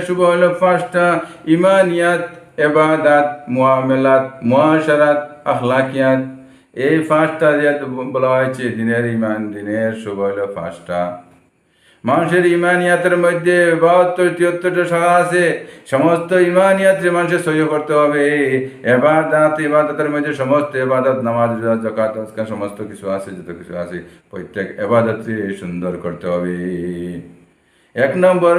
শুভ হলো পাঁচটা: ইমানিয়াত, এবাদাত, মুআমেলাত, মুআশারাত, আখলাকিয়াত। এই পাঁচটা যে বলা হয়েছে দিনের ইমান, দিনের শুভ হলো পাঁচটা। মানুষের ইমানিয়াতের মধ্যে 72-73টা শাখা আছে। সমস্ত ইমানিয়াত মানুষের সহ্য করতে হবে। ইবাদতের মধ্যে সমস্ত ইবাদত, নামাজ, রোজা, যাকাত, সমস্ত কিছু আছে, যত কিছু আছে প্রত্যেক ইবাদতকে সুন্দর করতে হবে। এক নম্বর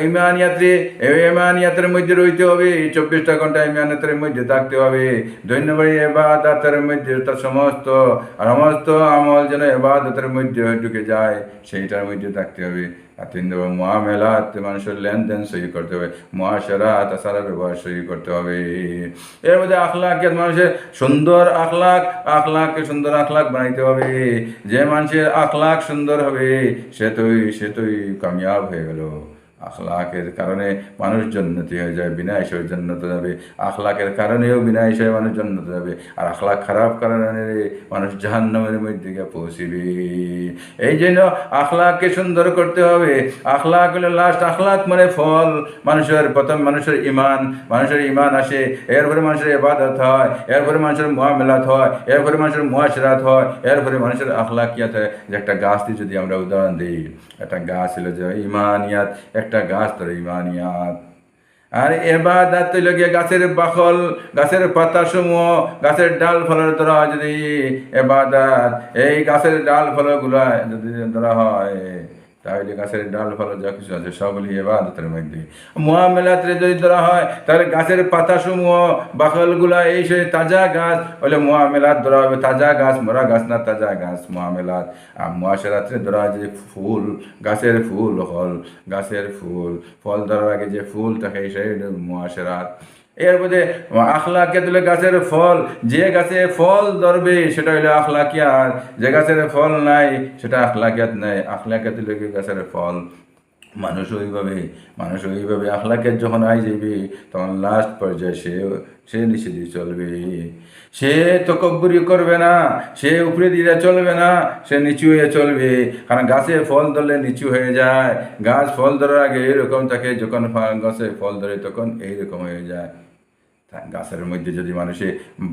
ইমানিয়াতের মধ্যে রইতে হবে, 24টা ঘন্টা ইমানিয়াতের মধ্যে থাকতে হবে। 2 নম্বর ইবাদতের মধ্যে তার সমস্ত আমল যেন ইবাদতের মধ্যে ঢুকে যায়, সেইটার মধ্যে থাকতে হবে। আর 3 নম্বর মুআমেলাত, মানুষের লেনদেন সহি করতে হবে। মুআশারাত, আচার ব্যবহার সহি করতে হবে। এর মধ্যে আখলাকিয়াত, মানুষের সুন্দর আখলাককে সুন্দর আখলাক বানাইতে হবে। যে মানুষের আখলাক সুন্দর হবে সে তুই কামিয়াব হয়ে গেল। আখলাকের কারণে মানুষ জান্নাতি হয়ে যায়, বিনা হিসেবে জান্নাতে যাবে। আখলাকের কারণেও বিনা হিসেবে মানুষ জান্নাতে যাবে। আর আখলাক খারাপ কারণে মানুষ জাহান্নামের মধ্যে গিয়ে পৌঁছিবে। এই জন্য আখলাককে সুন্দর করতে হবে। আখলাক হলো লাস্ট। আখলাক মানে ফল। প্রথম মানুষের ইমান আসে, এরপরে মানুষের ইবাদত হয়, এরপরে মানুষের মুআমেলাত হয়, এরপরে মানুষের মুআশারাত হয়, এরপরে মানুষের আখলাকিয়াত হয়। যে একটা গাছ দিয়ে যদি আমরা উদাহরণ দিই, একটা গাছ হলো যে ইমানিয়াত, একটা গাছ ধর ইমানিয়াত। আর ইবাদত হইল গিয়ে গাছের বাকল, গাছের পাতা সমূহ, গাছের ডাল ফলের ধরা হয় যদি ইবাদত। এই গাছের ডাল ফলগুলা যদি ধরা হয় তাহলে গাছের ডাল ফল যা কিছু আছে সবগুলি ইবাদতের মধ্যে। মুআমেলাতে যদি ধরা হয় তাহলে গাছের পাতা সমূহ, বাকলগুলা, এই সে তাজা গাছ হলে মুআমেলাত ধরা হবে। তাজা গাছ, মরা গাছ না, তাজা গাছ মুআমেলাত। আর মুআশারাতে ধরা হয় যে ফুল, গাছের ফুল, ফল ধরার আগে যে ফুল থাকে সেই মুআশারাত। এর মধ্যে আখলাকিয়াত হলো গাছের ফল। যে গাছে ফল ধরবে সেটা হইলো আখলাকিয়াত, যে গাছের ফল নাই সেটা আখলাকিয়াত নাই। আখলাকিয়াত হলো গাছের ফল। মানুষ ওইভাবে আখলাকিয়াত যখন আই যাবে তখন লাস্ট পর্যায়ে সে নিচে দিয়ে চলবে। সে তকব্বুরি করবে না, সে উপরে দিয়ে চলবে না, সে নিচু হয়ে চলবে। কারণ গাছে ফল ধরলে নিচু হয়ে যায়। গাছ ফল ধরার আগে এরকম থাকে, যখন গাছে ফল ধরে তখন এইরকম হয়ে যায়। গাছের মধ্যে যদি মানুষে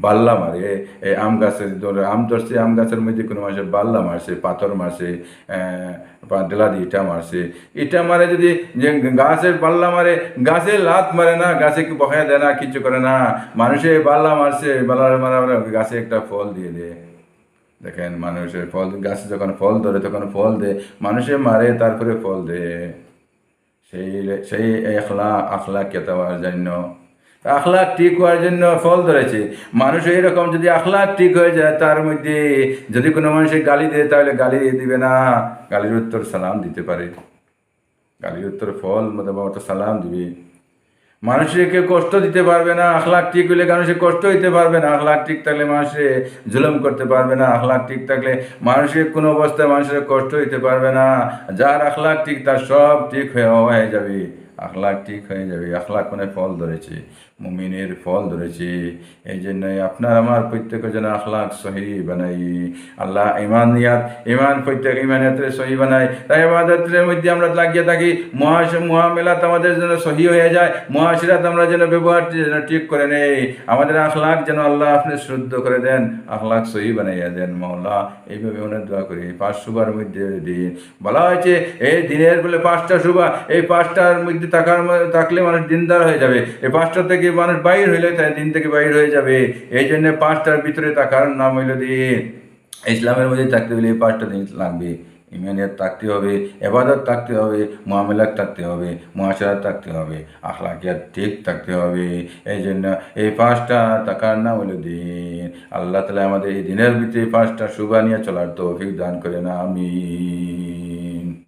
বাল্লা মারে, এই আম গাছের আম ধরছে, আম গাছের মধ্যে কোনো মানুষের বাল্লা মারছে, পাথর মারছে, ডেলা দিয়ে ইটা মারে যদি, যে গাছের বাল্লা মারে, গাছে লাত মারে না, গাছে কি বসায় দেয় না, কিছু করে না। মানুষে বাল্লা মারছে, বাল্লা মারা গাছে একটা ফল দিয়ে দেয়। দেখেন মানুষের ফল, গাছে যখন ফল ধরে তখন ফল দেয়, মানুষে মারে তারপরে ফল দেয়। সেই আখলাকিয়াত হওয়ার জন্য, আখলাক ঠিক হওয়ার জন্য ফল ধরেছে। মানুষ এইরকম যদি আখলাক ঠিক হয়ে যায়, তার মধ্যে যদি কোনো মানুষের গালি দেয় তাহলে গালি দিবে না, গালির উত্তর সালাম দিতে পারে। গালির উত্তর ফল মতো সালাম দিবে। মানুষকে কষ্ট দিতে পারবে না। আখলাক ঠিক হলে মানুষের কষ্ট হইতে পারবে না। আখলাক ঠিক থাকলে মানুষে জুলুম করতে পারবে না। আখলাক ঠিক থাকলে মানুষের কোনো অবস্থায় মানুষের কষ্ট হইতে পারবে না। যার আখলাক ঠিক তার সব ঠিক হয়ে যাবে। আখলাক ঠিক হয়ে যাবে। আখলাক মানে ফল ধরেছে, মুমিনের ফল ধরেছে। এই জন্যই আপনার আমার প্রত্যেকের যেন আখলাক সহি বানাই। আল্লাহ ইমান প্রত্যেক ইমানিয়াতের সহি বানাই। তাই ইবাদতের মধ্যে আমরা লাগিয়ে থাকি। মুআমেলাত আমাদের যেন সহি হয়ে যায়। মুআশিরাত আমরা যেন ব্যবহার যেন ঠিক করে নেই। আমাদের আখলাক যেন আল্লাহ আপনি শুদ্ধ করে দেন, আখলাক সহি বানাইয়া দেন মওলা। এইভাবে অনেক দোয়া করি। 5 শুবার মধ্যে দিন বলা হয়েছে, এই দিনের বলে 5টা শুবা, এই 5টার মধ্যে থাকলে মানুষ দিনদার হয়ে যাবে। এই 5টা থেকে মানুষ বাইর হইলে তাই দিন থেকে বাইর হয়ে যাবে। এই জন্য 5টার ভিতরে থাকার নাম হইল দিন। ইসলামের মধ্যে থাকতে হলে এই 5টা দিন লাগবে। ইমানিয়াত থাকতে হবে, ইবাদত থাকতে হবে, মুআমেলাত থাকতে হবে, মুআশারাত থাকতে হবে, আখলাকিয়াত ঠিক থাকতে হবে। এই জন্য এই 5টা থাকার নাম হলো দিন। আল্লাহ তাআলা আমাদের এই দিনের ভিতরে 5টা শুভ নিয়ে চলার তৌফিক দান করেন। আমিন।